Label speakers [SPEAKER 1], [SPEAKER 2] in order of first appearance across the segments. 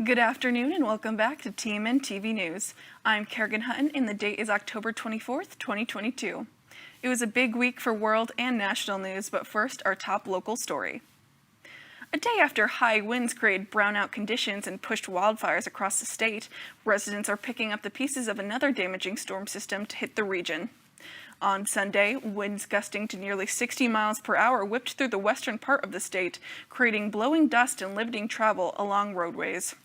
[SPEAKER 1] Good afternoon and welcome back to TMNtv News. I'm Kerrigan Hutton and the date is October 24th, 2022. It was a big week for world and national news, but first our top local story. A day after high winds created brownout conditions and pushed wildfires across the state, residents are picking up the pieces of another damaging storm system to hit the region. On Sunday, winds gusting to nearly 60 miles per hour whipped through the western part of the state, creating blowing dust and limiting travel along roadways.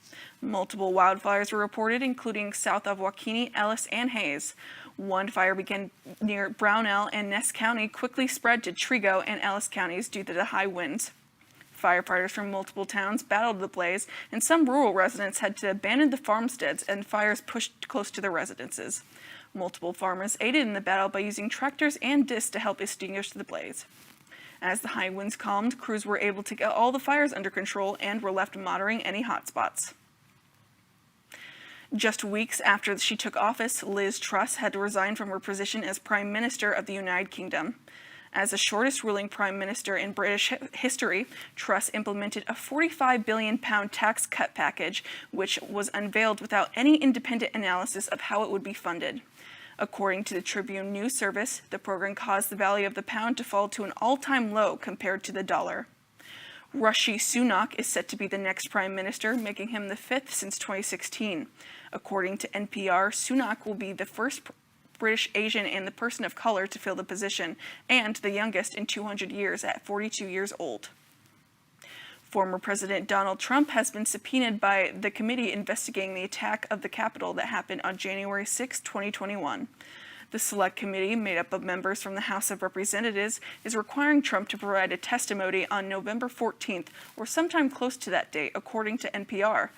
[SPEAKER 1] Multiple wildfires were reported, including south of Waukene, Ellis, and Hayes. One fire began near Brownell and Ness County, quickly spread to Trego and Ellis counties due to the high winds. Firefighters from multiple towns battled the blaze, and some rural residents had to abandon the farmsteads and fires pushed close to their residences. Multiple farmers aided in the battle by using tractors and discs to help extinguish the blaze. As the high winds calmed, crews were able to get all the fires under control and were left monitoring any hotspots. Just weeks after she took office, Liz Truss had to resign from her position as Prime Minister of the United Kingdom. As the shortest ruling Prime Minister in British history, Truss implemented a £45 billion tax cut package, which was unveiled without any independent analysis of how it would be funded. According to the Tribune News Service, the program caused the value of the pound to fall to an all-time low compared to the dollar. Rishi Sunak is set to be the next Prime Minister, making him the fifth since 2016. According to NPR, Sunak will be the first British Asian and the person of color to fill the position, and the youngest in 200 years at 42 years old. Former President Donald Trump has been subpoenaed by the committee investigating the attack of the Capitol that happened on January 6, 2021. The Select Committee, made up of members from the House of Representatives, is requiring Trump to provide a testimony on November 14th or sometime close to that date, according to NPR.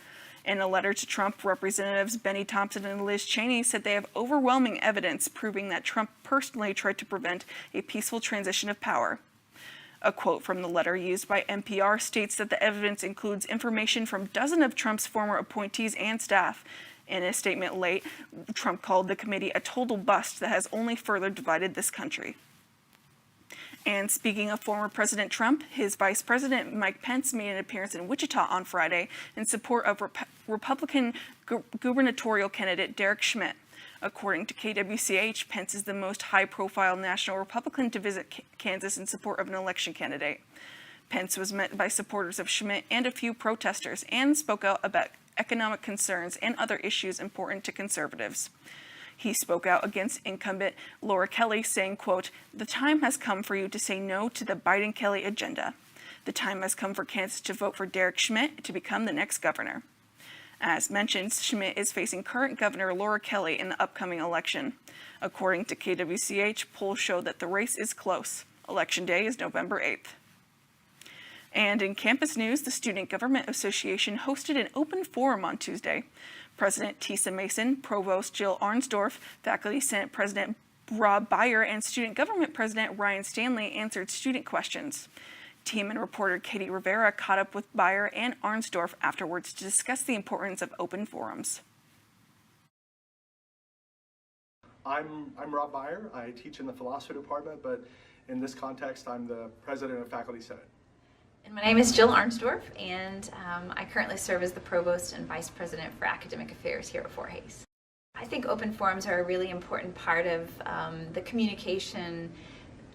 [SPEAKER 1] In a letter to Trump, Representatives Benny Thompson and Liz Cheney said they have overwhelming evidence proving that Trump personally tried to prevent a peaceful transition of power. A quote from the letter used by NPR states that the evidence includes information from dozens of Trump's former appointees and staff. In a statement late, Trump called the committee a total bust that has only further divided this country. And speaking of former President Trump, his Vice President Mike Pence made an appearance in Wichita on Friday in support of Republican gubernatorial candidate Derek Schmidt. According to KWCH, Pence is the most high-profile national Republican to visit Kansas in support of an election candidate. Pence was met by supporters of Schmidt and a few protesters and spoke out about economic concerns and other issues important to conservatives. He spoke out against incumbent Laura Kelly, saying, quote, "The time has come for you to say no to the Biden-Kelly agenda. The time has come for Kansas to vote for Derek Schmidt to become the next governor." As mentioned, Schmidt is facing current Governor Laura Kelly in the upcoming election. According to KWCH, polls show that the race is close. Election day is November 8th. And in campus news, the Student Government Association hosted an open forum on Tuesday. President Tisa Mason, Provost Jill Arnsdorf, Faculty Senate President Rob Beyer, and Student Government President Ryan Stanley answered student questions. TMN reporter Katie Rivera caught up with Beyer and Arnsdorf afterwards to discuss the importance of open forums.
[SPEAKER 2] I'm Rob Beyer. I teach in the philosophy department, but in this context, I'm the president of Faculty Senate.
[SPEAKER 3] And my name is Jill Arnsdorf, and I currently serve as the Provost and Vice President for Academic Affairs here at Fort Hays. I think open forums are a really important part of the communication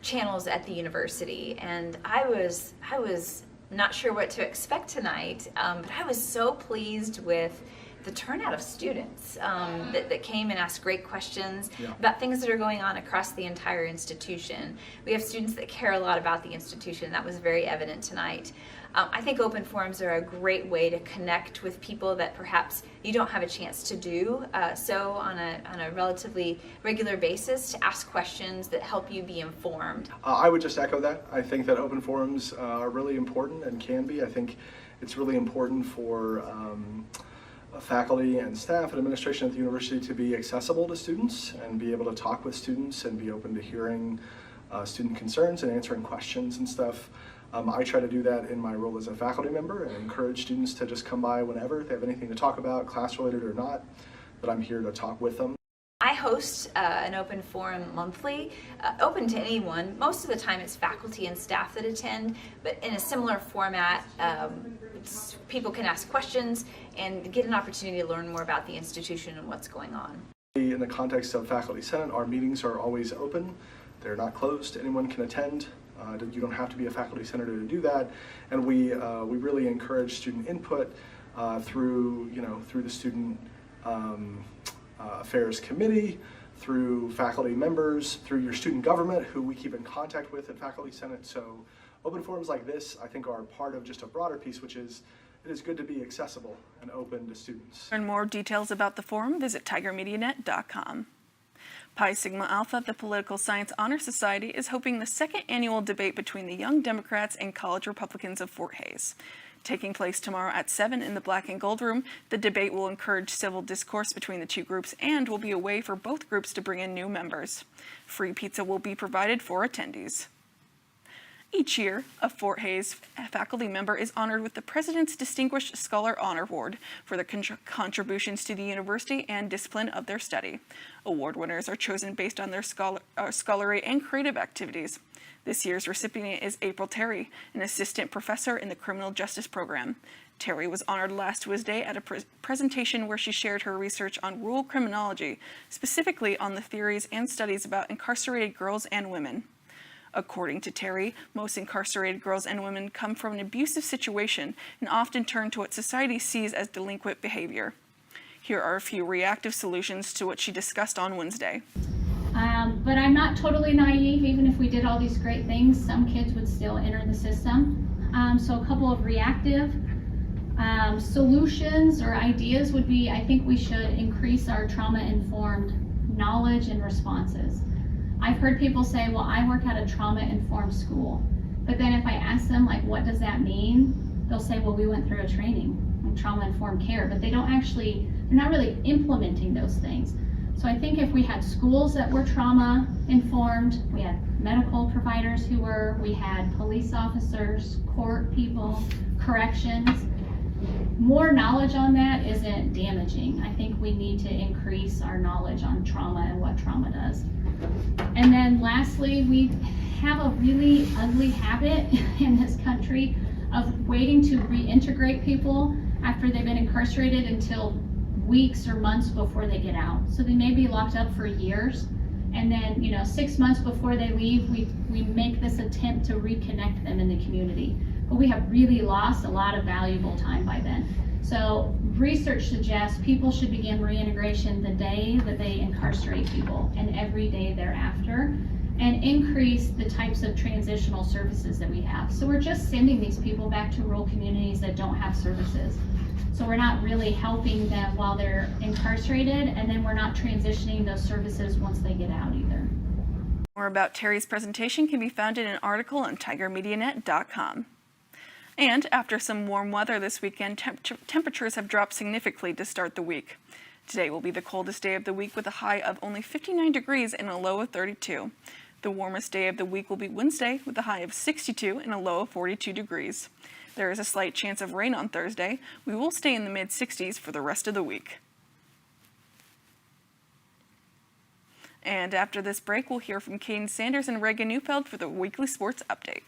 [SPEAKER 3] channels at the university, and I was not sure what to expect tonight, but I was so pleased with the turnout of students that came and asked great questions about things that are going on across the entire institution. We have students that care a lot about the institution. That was very evident tonight. I think open forums are a great way to connect with people that perhaps you don't have a chance to do so on a relatively regular basis, to ask questions that help you be informed.
[SPEAKER 2] I would just echo that. I think that open forums are really important and can be. I think it's really important for faculty and staff and administration at the university to be accessible to students and be able to talk with students and be open to hearing student concerns and answering questions and stuff. I try to do that in my role as a faculty member and encourage students to just come by whenever if they have anything to talk about, class related or not, that I'm here to talk with them.
[SPEAKER 3] I host an open forum monthly, open to anyone. Most of the time it's faculty and staff that attend, but in a similar format, people can ask questions and get an opportunity to learn more about the institution and what's going on.
[SPEAKER 2] In the context of Faculty Senate, our meetings are always open. They're not closed. Anyone can attend. You don't have to be a faculty senator to do that. And we really encourage student input through the student affairs committee, through faculty members, through your student government, who we keep in contact with at Faculty Senate. So open forums like this, I think, are part of just a broader piece, which is it is good to be accessible and open to students.
[SPEAKER 1] For more details about the forum, visit tigermedianet.com. Pi Sigma Alpha, the Political Science Honor Society, is hoping the second annual debate between the Young Democrats and College Republicans of Fort Hays. Taking place tomorrow at 7 in the Black and Gold Room, the debate will encourage civil discourse between the two groups and will be a way for both groups to bring in new members. Free pizza will be provided for attendees. Each year, a Fort Hays faculty member is honored with the President's Distinguished Scholar Honor Award for their contributions to the university and discipline of their study. Award winners are chosen based on their scholarly and creative activities. This year's recipient is April Terry, an assistant professor in the criminal justice program. Terry was honored last Tuesday at a presentation where she shared her research on rural criminology, specifically on the theories and studies about incarcerated girls and women. According to Terry, most incarcerated girls and women come from an abusive situation and often turn to what society sees as delinquent behavior. Here are a few reactive solutions to what she discussed on Wednesday.
[SPEAKER 4] But I'm not totally naive. Even if we did all these great things, some kids would still enter the system. So a couple of reactive solutions or ideas would be, I think we should increase our trauma-informed knowledge and responses. I've heard people say, well, I work at a trauma-informed school. But then if I ask them, like, what does that mean? They'll say, well, we went through a training on trauma-informed care, but they're not really implementing those things. So I think if we had schools that were trauma-informed, we had medical providers we had police officers, court people, corrections, more knowledge on that isn't damaging. I think we need to increase our knowledge on trauma and what trauma does. And then lastly, we have a really ugly habit in this country of waiting to reintegrate people after they've been incarcerated until weeks or months before they get out. So they may be locked up for years, and then 6 months before they leave, we make this attempt to reconnect them in the community. But we have really lost a lot of valuable time by then. So research suggests people should begin reintegration the day that they incarcerate people and every day thereafter, and increase the types of transitional services that we have. So we're just sending these people back to rural communities that don't have services. So we're not really helping them while they're incarcerated, and then we're not transitioning those services once they get out either.
[SPEAKER 1] More about Terry's presentation can be found in an article on tigermedianet.com. And after some warm weather this weekend, temperatures have dropped significantly to start the week. Today will be the coldest day of the week with a high of only 59 degrees and a low of 32. The warmest day of the week will be Wednesday with a high of 62 and a low of 42 degrees. There is a slight chance of rain on Thursday. We will stay in the mid-60s for the rest of the week. And after this break, we'll hear from Caden Sanders and Reagan Neufeld for the weekly sports update.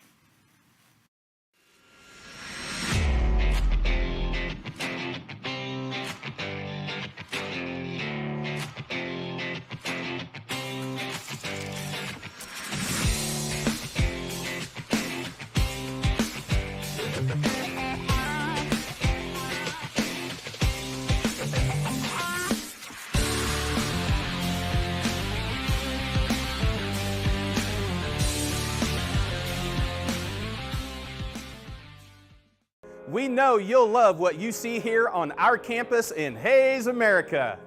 [SPEAKER 5] We know you'll love what you see here on our campus in Hays, America.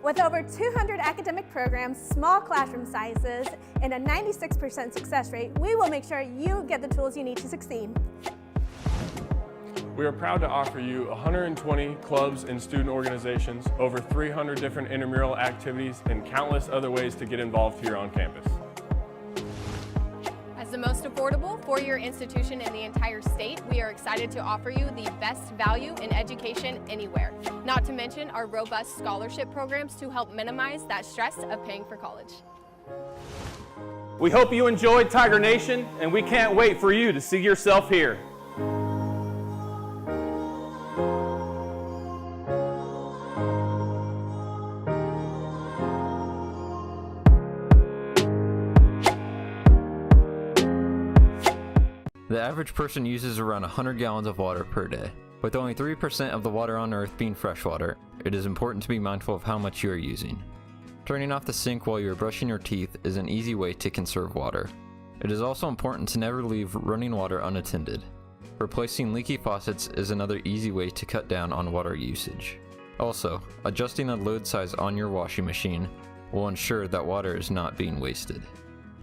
[SPEAKER 6] With over 200 academic programs, small classroom sizes, and a 96% success rate, we will make sure you get the tools you need to succeed.
[SPEAKER 7] We are proud to offer you 120 clubs and student organizations, over 300 different intramural activities, and countless other ways to get involved here on campus.
[SPEAKER 8] As a the most affordable four-year institution in the entire state, we are excited to offer you the best value in education anywhere. Not to mention our robust scholarship programs to help minimize that stress of paying for college.
[SPEAKER 5] We hope you enjoyed Tiger Nation, and we can't wait for you to see yourself here.
[SPEAKER 9] The average person uses around 100 gallons of water per day. With only 3% of the water on Earth being fresh water, it is important to be mindful of how much you are using. Turning off the sink while you are brushing your teeth is an easy way to conserve water. It is also important to never leave running water unattended. Replacing leaky faucets is another easy way to cut down on water usage. Also, adjusting the load size on your washing machine will ensure that water is not being wasted.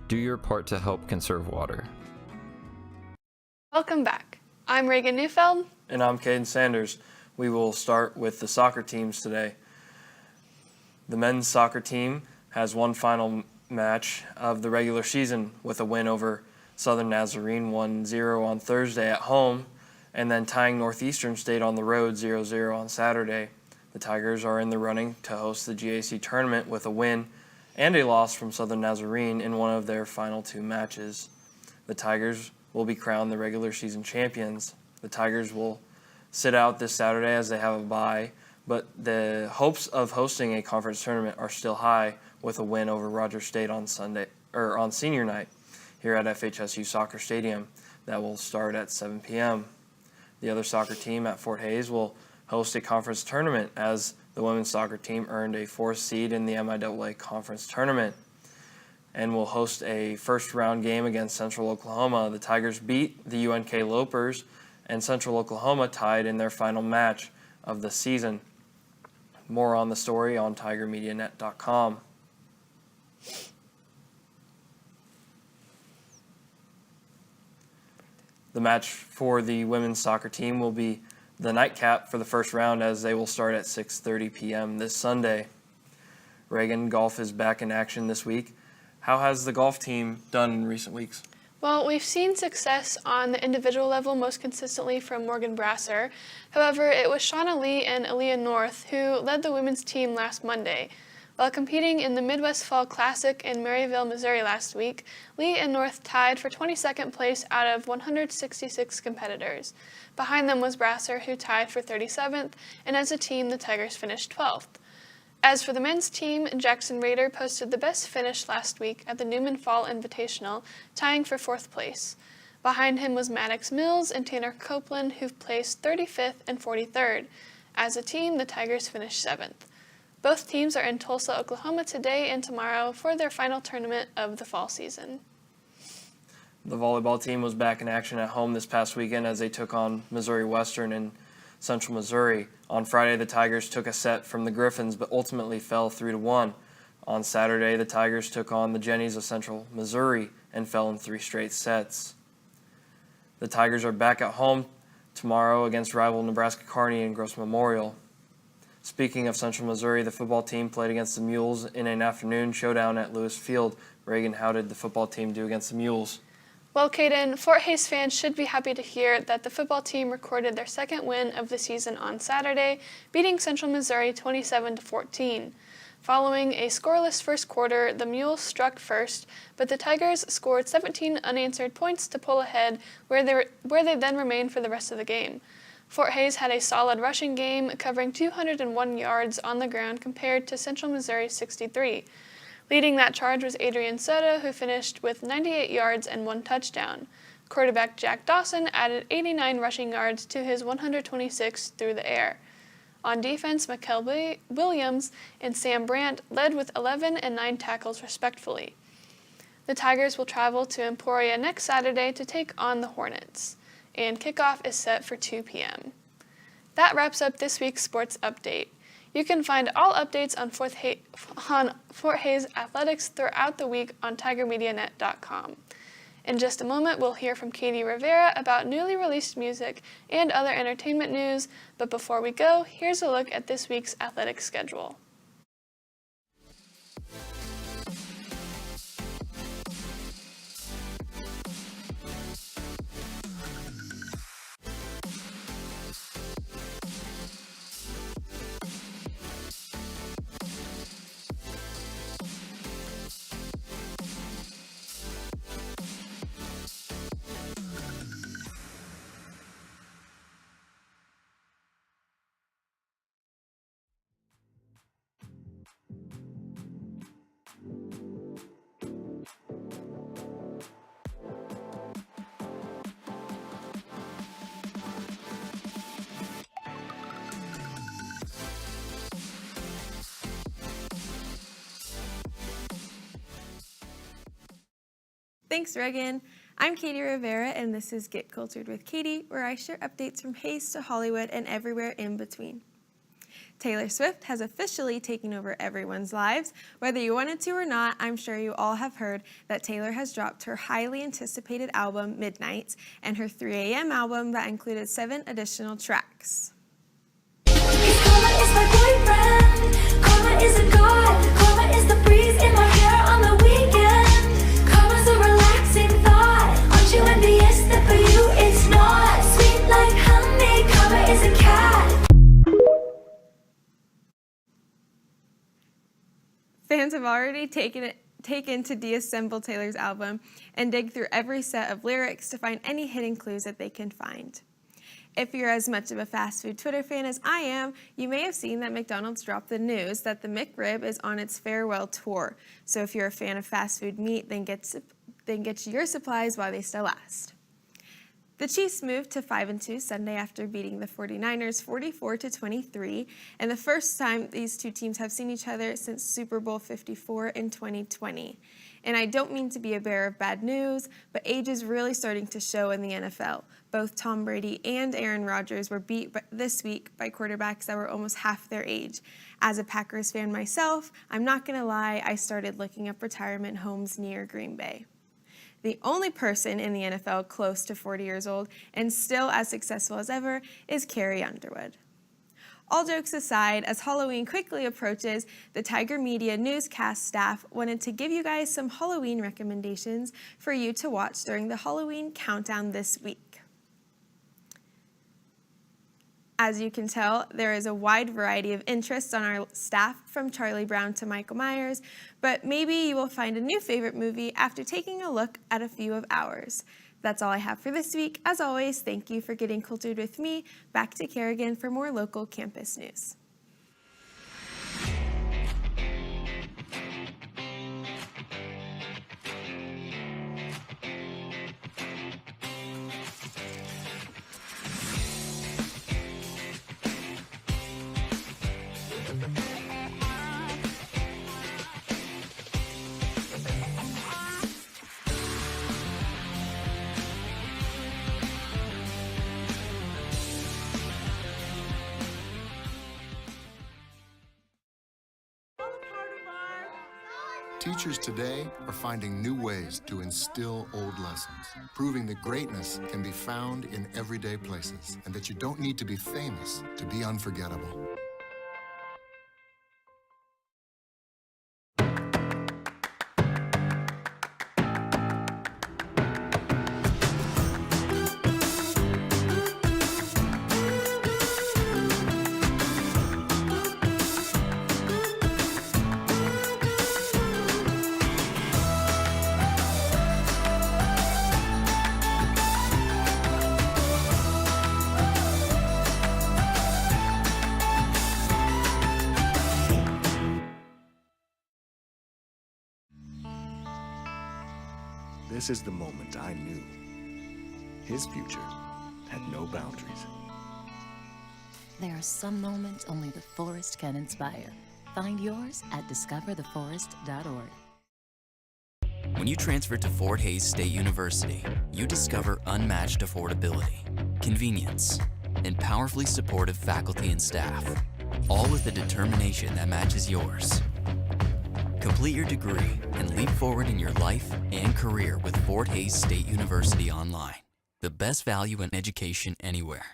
[SPEAKER 9] Do your part to help conserve water.
[SPEAKER 10] Welcome back. I'm Reagan Neufeld.
[SPEAKER 11] And I'm Caden Sanders. We will start with the soccer teams today. The men's soccer team has one final match of the regular season with a win over Southern Nazarene 1-0 on Thursday at home, and then tying Northeastern State on the road 0-0 on Saturday. The Tigers are in the running to host the GAC tournament with a win and a loss from Southern Nazarene in one of their final two matches. The Tigers will be crowned the regular season champions. The Tigers will sit out this Saturday as they have a bye, but the hopes of hosting a conference tournament are still high with a win over Rogers State on senior night here at FHSU Soccer Stadium that will start at 7 p.m. The other soccer team at Fort Hays will host a conference tournament as the women's soccer team earned a 4th seed in the MIAA conference tournament and will host a first-round game against Central Oklahoma. The Tigers beat the UNK Lopers, and Central Oklahoma tied in their final match of the season. More on the story on TigerMediaNet.com. The match for the women's soccer team will be the nightcap for the first round as they will start at 6:30 p.m. this Sunday. Reagan, golf is back in action this week. How has the golf team done in recent weeks?
[SPEAKER 10] Well, we've seen success on the individual level most consistently from Morgan Brasser. However, it was Shauna Lee and Aaliyah North who led the women's team last Monday. While competing in the Midwest Fall Classic in Maryville, Missouri last week, Lee and North tied for 22nd place out of 166 competitors. Behind them was Brasser, who tied for 37th, and as a team, the Tigers finished 12th. As for the men's team, Jackson Rader posted the best finish last week at the Newman Fall Invitational, tying for 4th place. Behind him was Maddox Mills and Tanner Copeland, who placed 35th and 43rd. As a team, the Tigers finished 7th. Both teams are in Tulsa, Oklahoma today and tomorrow for their final tournament of the fall season.
[SPEAKER 11] The volleyball team was back in action at home this past weekend as they took on Missouri Western in Central Missouri. On Friday, the Tigers took a set from the Griffins, but ultimately fell 3-1. On Saturday, the Tigers took on the Jennies of Central Missouri and fell in 3 straight sets. The Tigers are back at home tomorrow against rival Nebraska Kearney in Gross Memorial. Speaking of Central Missouri, the football team played against the Mules in an afternoon showdown at Lewis Field. Reagan, how did the football team do against the Mules?
[SPEAKER 10] Well, Caden, Fort Hays fans should be happy to hear that the football team recorded their second win of the season on Saturday, beating Central Missouri 27-14. Following a scoreless first quarter, the Mules struck first, but the Tigers scored 17 unanswered points to pull ahead, where they then remained for the rest of the game. Fort Hays had a solid rushing game, covering 201 yards on the ground compared to Central Missouri's 63. Leading that charge was Adrian Soto, who finished with 98 yards and 1 touchdown. Quarterback Jack Dawson added 89 rushing yards to his 126 through the air. On defense, Mikel Williams and Sam Brandt led with 11 and 9 tackles respectively. The Tigers will travel to Emporia next Saturday to take on the Hornets, and kickoff is set for 2 p.m. That wraps up this week's sports update. You can find all updates on Fort Hays athletics throughout the week on TigerMediaNet.com. In just a moment, we'll hear from Katie Rivera about newly released music and other entertainment news, but before we go, here's a look at this week's athletic schedule.
[SPEAKER 12] Thanks, Reagan. I'm Katie Rivera, and this is Get Cultured with Katie, where I share updates from Hayes to Hollywood and everywhere in between. Taylor Swift has officially taken over everyone's lives. Whether you wanted to or not, I'm sure you all have heard that Taylor has dropped her highly anticipated album, Midnights, and her 3 a.m. album that included 7 additional tracks.
[SPEAKER 13] Karma is my boyfriend. Karma is a god. Karma is the breeze in my hair on the weekend. Karma's a relaxing thought. Aren't you envious that for you it's not? Sweet like honey. Karma is a cat.
[SPEAKER 12] Fans have already taken to deassemble Taylor's album and dig through every set of lyrics to find any hidden clues that they can find. If you're as much of a fast food Twitter fan as I am, you may have seen that McDonald's dropped the news that the McRib is on its farewell tour. So if you're a fan of fast food meat, then get your supplies while they still last. The Chiefs moved to 5-2 Sunday after beating the 49ers 44-23, and the first time these two teams have seen each other since Super Bowl 54 in 2020. And I don't mean to be a bearer of bad news, but age is really starting to show in the NFL. Both Tom Brady and Aaron Rodgers were beat this week by quarterbacks that were almost half their age. As a Packers fan myself, I'm not gonna lie, I started looking up retirement homes near Green Bay. The only person in the NFL close to 40 years old and still as successful as ever is Carrie Underwood. All jokes aside, as Halloween quickly approaches, the Tiger Media newscast staff wanted to give you guys some Halloween recommendations for you to watch during the Halloween countdown this week. As you can tell, there is a wide variety of interests on our staff, from Charlie Brown to Michael Myers, but maybe you will find a new favorite movie after taking a look at a few of ours. That's all I have for this week. As always, thank you for getting cultured with me. Back to Kerrigan for more local campus news.
[SPEAKER 14] Teachers today are finding new ways to instill old lessons, proving that greatness can be found in everyday places and that you don't need to be famous to be unforgettable.
[SPEAKER 15] This is the moment I knew his future had no boundaries.
[SPEAKER 16] There are some moments only the forest can inspire. Find yours at discovertheforest.org.
[SPEAKER 17] When you transfer to Fort Hays State University, you discover unmatched affordability, convenience, and powerfully supportive faculty and staff, all with a determination that matches yours. Complete your degree and leap forward in your life and career with Fort Hays State University Online. The best value in education anywhere.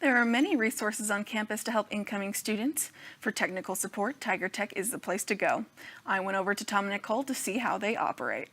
[SPEAKER 1] There are many resources on campus to help incoming students. For technical support, Tiger Tech is the place to go. I went over to Tom and Nicole to see how they operate.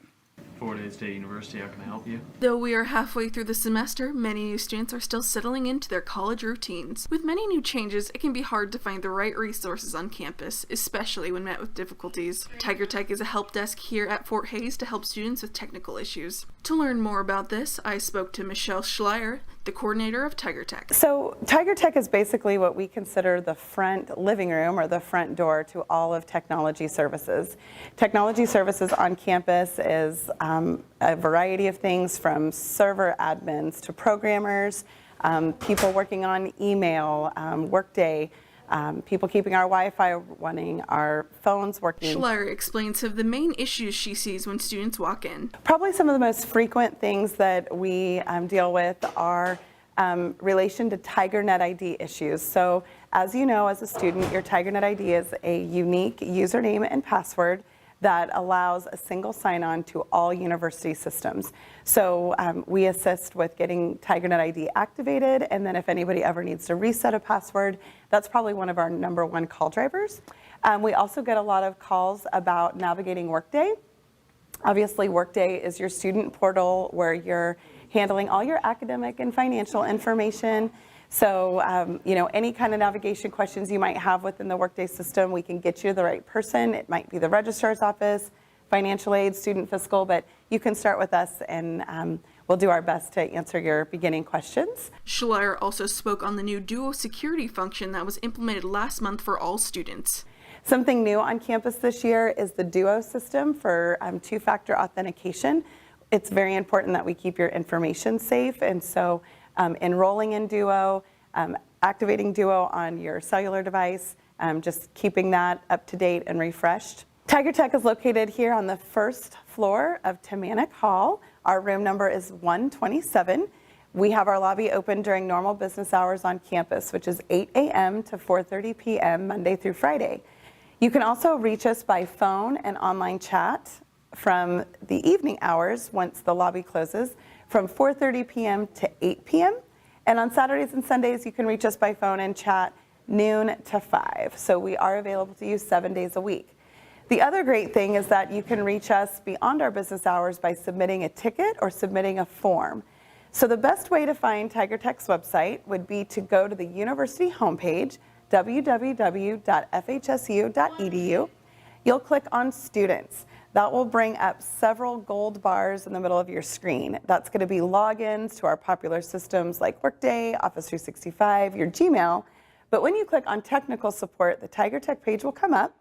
[SPEAKER 18] Fort Hays State University, how can I help you?
[SPEAKER 1] Though we are halfway through the semester, many new students are still settling into their college routines. With many new changes, it can be hard to find the right resources on campus, especially when met with difficulties. Tiger Tech is a help desk here at Fort Hays to help students with technical issues. To learn more about this, I spoke to Michelle Schleier, the coordinator of Tiger Tech.
[SPEAKER 19] So Tiger Tech is basically what we consider the front living room or the front door to all of technology services. Technology services on campus is a variety of things from server admins to programmers, people working on email, Workday, people keeping our Wi-Fi running, our phones working.
[SPEAKER 1] Schleyer explains some of the main issues she sees when students walk in.
[SPEAKER 19] Probably some of the most frequent things that we deal with are relation to TigerNet ID issues. So as you know, as a student, your TigerNet ID is a unique username and password that allows a single sign-on to all university systems. So we assist with getting TigerNet ID activated, and then if anybody ever needs to reset a password, that's probably one of our #1 call drivers. We also get a lot of calls about navigating Workday. Obviously, Workday is your student portal where you're handling all your academic and financial information. So, you know, any kind of navigation questions you might have within the Workday system, we can get you to the right person. It might be the registrar's office, financial aid, student fiscal, but you can start with us and we'll do our best to answer your beginning questions.
[SPEAKER 1] Schleyer also spoke on the new Duo security function that was implemented last month for all students.
[SPEAKER 19] Something new on campus this year is the Duo system for two-factor authentication. It's very important that we keep your information safe, and so enrolling in Duo, activating Duo on your cellular device, just keeping that up to date and refreshed. Tiger Tech is located here on the first floor of Tamanic Hall. Our room number is 127. We have our lobby open during normal business hours on campus, which is 8 a.m. to 4:30 p.m. Monday through Friday. You can also reach us by phone and online chat from the evening hours once the lobby closes, from 4:30 p.m. to 8 p.m. And on Saturdays and Sundays, you can reach us by phone and chat noon to 5. So we are available to you 7 days a week. The other great thing is that you can reach us beyond our business hours by submitting a ticket or submitting a form. So the best way to find Tiger Tech's website would be to go to the university homepage, www.fhsu.edu. You'll click on Students. That will bring up several gold bars in the middle of your screen. That's going to be logins to our popular systems like Workday, Office 365, your Gmail. But when you click on Technical Support, the Tiger Tech page will come up.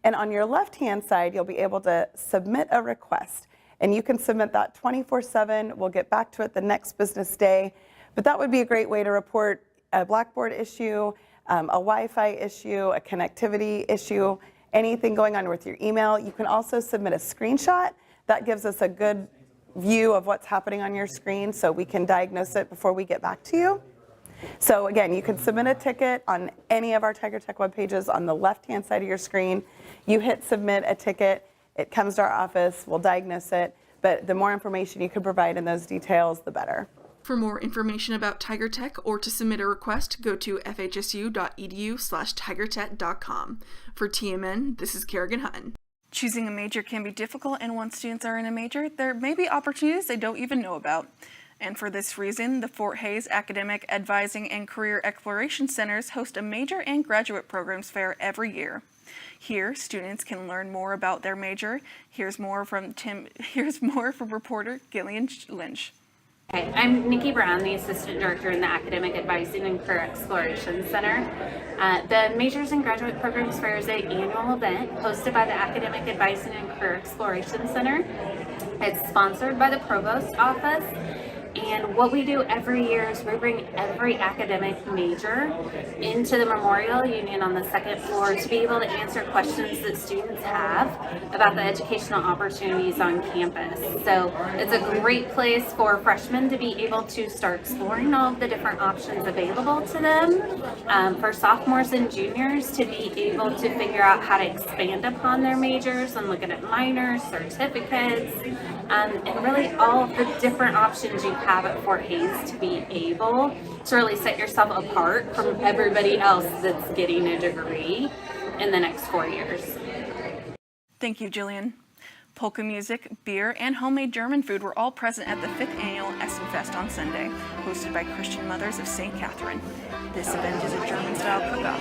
[SPEAKER 19] And on your left-hand side, you'll be able to submit a request. And you can submit that 24/7. We'll get back to it the next business day. But that would be a great way to report a Blackboard issue, a Wi-Fi issue, a connectivity issue, anything going on with your email. You can also submit a screenshot. That gives us a good view of what's happening on your screen so we can diagnose it before we get back to you. So again, you can submit a ticket on any of our Tiger Tech web pages on the left-hand side of your screen. You hit submit a ticket, it comes to our office, we'll diagnose it, but the more information you can provide in those details, the better.
[SPEAKER 1] For more information about Tiger Tech or to submit a request, go to fhsu.edu/tigertech.com. For TMN, this is Kerrigan Hutton. Choosing a major can be difficult, and once students are in a major, there may be opportunities they don't even know about. And for this reason, the Fort Hays Academic Advising and Career Exploration Centers host a major and graduate programs fair every year. Here, students can learn more about their major. Here's more from reporter Gillian Lynch.
[SPEAKER 20] Hi, I'm Nikki Brown, the Assistant Director in the Academic Advising and Career Exploration Center. The Majors and Graduate Programs Fair is an annual event hosted by the Academic Advising and Career Exploration Center. It's sponsored by the Provost Office. And what we do every year is we bring every academic major into the Memorial Union on the second floor to be able to answer questions that students have about the educational opportunities on campus. So it's a great place for freshmen to be able to start exploring all of the different options available to them. For sophomores and juniors to be able to figure out how to expand upon their majors and looking at minors, certificates, and really all of the different options you have at Fort Hays to be able to really set yourself apart from everybody else that's getting a degree in the next 4 years.
[SPEAKER 1] Thank you, Jillian. Polka music, beer, and homemade German food were all present at the 5th annual Essenfest on Sunday, hosted by Christian Mothers of St. Catherine. This event is a German-style cook-off.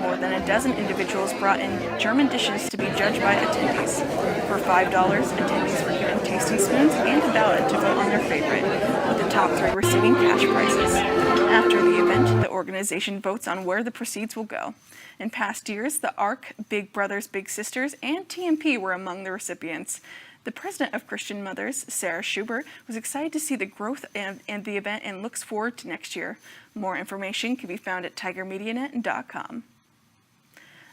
[SPEAKER 1] More than a dozen individuals brought in German dishes to be judged by attendees. For $5, attendees were given tasting spoons and a ballot to vote on their favorite, with the top 3 receiving cash prizes. After the event, the organization votes on where the proceeds will go. In past years, the ARC, Big Brothers Big Sisters, and TMP were among the recipients. events. The president of Christian Mothers, Sarah Schubert, was excited to see the growth and the event and looks forward to next year. More information can be found at tigermedianet.com.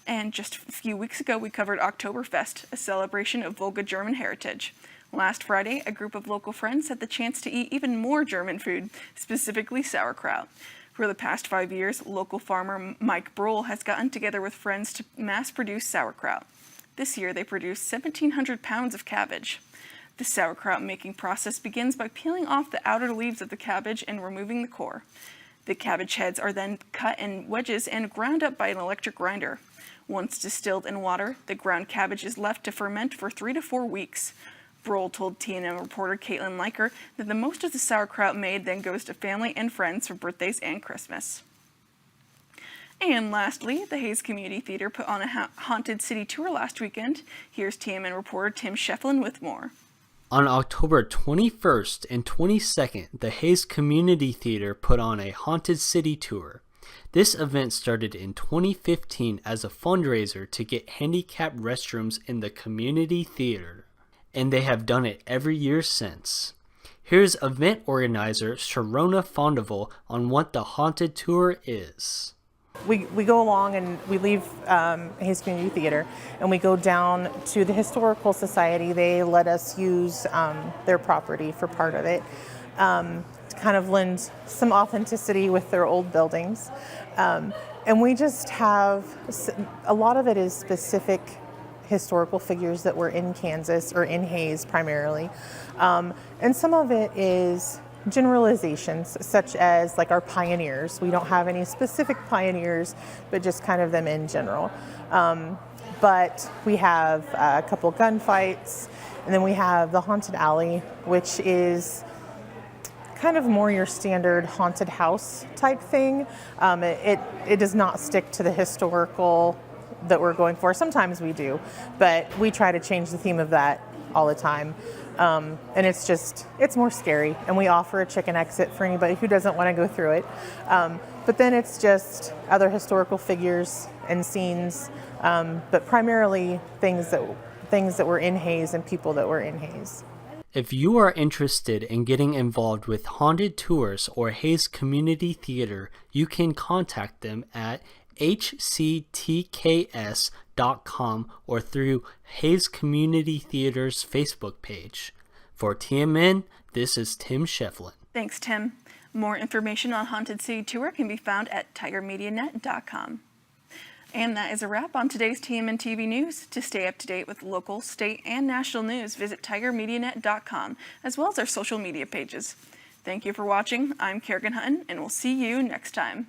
[SPEAKER 1] And just a few weeks ago, we covered Oktoberfest, a celebration of Volga German heritage. Last Friday, a group of local friends had the chance to eat even more German food, specifically sauerkraut. For the past 5 years, local farmer Mike Brohl has gotten together with friends to mass-produce sauerkraut. This year, they produced 1,700 pounds of cabbage. The sauerkraut making process begins by peeling off the outer leaves of the cabbage and removing the core. The cabbage heads are then cut in wedges and ground up by an electric grinder. Once distilled in water, the ground cabbage is left to ferment for 3 to 4 weeks. Brohl told TNN reporter Caitlin Leiker that the most of the sauerkraut made then goes to family and friends for birthdays and Christmas. And lastly, the Hayes Community Theater put on a haunted city tour last weekend. Here's TMN reporter Tim Shefflin with more.
[SPEAKER 21] On October 21st and 22nd, the Hayes Community Theater put on a haunted city tour. This event started in 2015 as a fundraiser to get handicapped restrooms in the community theater, and they have done it every year since. Here's event organizer Sharona Fondeval on what the haunted tour is.
[SPEAKER 22] We go along and we leave Hayes Community Theater and we go down to the Historical Society. They let us use their property for part of it to kind of lend some authenticity with their old buildings. And we just have, a lot of it is specific historical figures that were in Kansas or in Hayes primarily. And some of it is generalizations, such as like our pioneers. We don't have any specific pioneers, but just kind of them in general. But we have a couple gunfights, and then we have the Haunted Alley, which is kind of more your standard haunted house type thing. It does not stick to the historical that we're going for. Sometimes we do, but we try to change the theme of that all the time. And it's more scary, and we offer a chicken exit for anybody who doesn't want to go through it. But then it's just other historical figures and scenes, but primarily things that were in Hayes and people that were in Hayes.
[SPEAKER 21] If you are interested in getting involved with haunted tours or Hayes Community Theater, you can contact them at hctks.com or through Hayes Community Theater's Facebook page. For TMN, this is Tim Shefflin.
[SPEAKER 1] Thanks, Tim. More information on Haunted City Tour can be found at tigermedianet.com. And that is a wrap on today's TMNtv News. To stay up to date with local, state, and national news, visit tigermedianet.com, as well as our social media pages. Thank you for watching. I'm Kerrigan Hutton, and we'll see you next time.